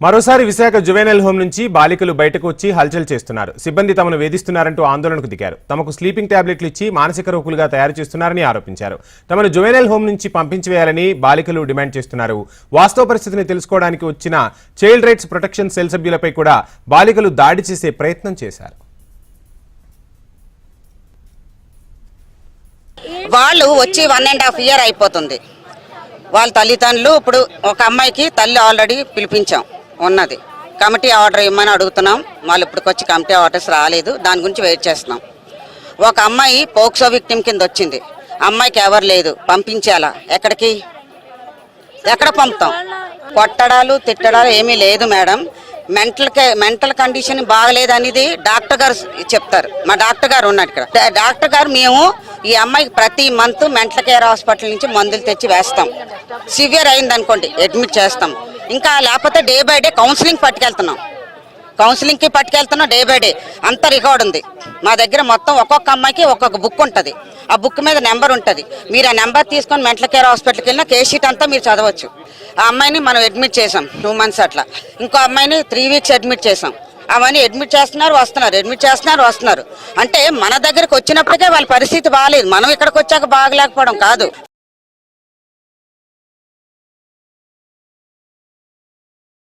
మరోసారి Visakha juvenile home నుంచి బాలికలు బయటకు వచ్చి హల్చల్ చేస్తున్నారు. సిబ్బంది తమను వేధిస్తున్నారంటూ ఆందోళనకు దిగారు. తమకు స్లీపింగ్ టాబ్లెట్లు ఇచ్చి మానసిక రోగులుగా తయారు చేస్తున్నారని ఆరోపించారు. తమను జువెనైల్ హోం నుంచి పంపించివేయాలని బాలికలు డిమాండ్ చేస్తున్నారు. వాస్తవ పరిస్థితిని తెలుసుకోవడానికి వచ్చిన చైల్డ్ రైట్స్ ప్రొటెక్షన్ సెల్ సభ్యులపై కూడా బాలికలు దాడి చేసే ప్రయత్నం చేశారు. వాళ్ళు వచ్చి 1.5 years అయిపోతుంది. వాళ్ళ తల్లిదండ్రులు ఇప్పుడు ఒక అమ్మాయికి తల్లి ఆల్రెడీ పిలిపించాం ఉన్నది. కమిటీ ఆర్డర్ ఇవ్వమని అడుగుతున్నాం. వాళ్ళు ఇప్పటికొచ్చి కమిటీ ఆర్డర్స్ రాలేదు. దాని గురించి వెయిట్ చేస్తున్నాం. ఒక అమ్మాయి పోక్సో విక్టిమ్ కింద వచ్చింది. అమ్మాయికి ఎవరు లేదు, పంపించాలా? ఎక్కడికి, ఎక్కడ పంపుతాం? కొట్టడాలు తిట్టడాలు ఏమీ లేదు మేడం. మెంటల్ కండిషన్ బాగలేదు అనేది డాక్టర్ గారు చెప్తారు. మా డాక్టర్ గారు ఉన్నారు ఇక్కడ. డాక్టర్ గారు మేము ఈ అమ్మాయికి ప్రతి మంత్ మెంటల్ కేర్ హాస్పిటల్ నుంచి మందులు తెచ్చి వేస్తాం. సివియర్ అయింది అనుకోండి అడ్మిట్ చేస్తాం. ఇంకా లేకపోతే డే బై డే కౌన్సిలింగ్కి పట్టుకెళ్తున్నాం. డే బై డే అంత రికార్డు ఉంది మా దగ్గర. మొత్తం ఒక్కొక్క అమ్మాయికి ఒక్కొక్క బుక్ ఉంటుంది. ఆ బుక్ మీద నెంబర్ ఉంటుంది. మీరు ఆ నెంబర్ తీసుకొని మెంటల్ కేర్ హాస్పిటల్కి వెళ్ళినా కేస్ షీట్ అంతా మీరు చదవచ్చు. ఆ అమ్మాయిని మనం అడ్మిట్ చేసాం 2 months అట్లా. ఇంకో అమ్మాయిని 3 weeks అడ్మిట్ చేసాం. అవన్నీ అడ్మిట్ చేస్తున్నారు, వస్తున్నారు. అంటే మన దగ్గరకు వచ్చినప్పటికే వాళ్ళ పరిస్థితి బాగాలేదు. మనం ఇక్కడికి వచ్చాక బాగలేకపోవడం కాదు.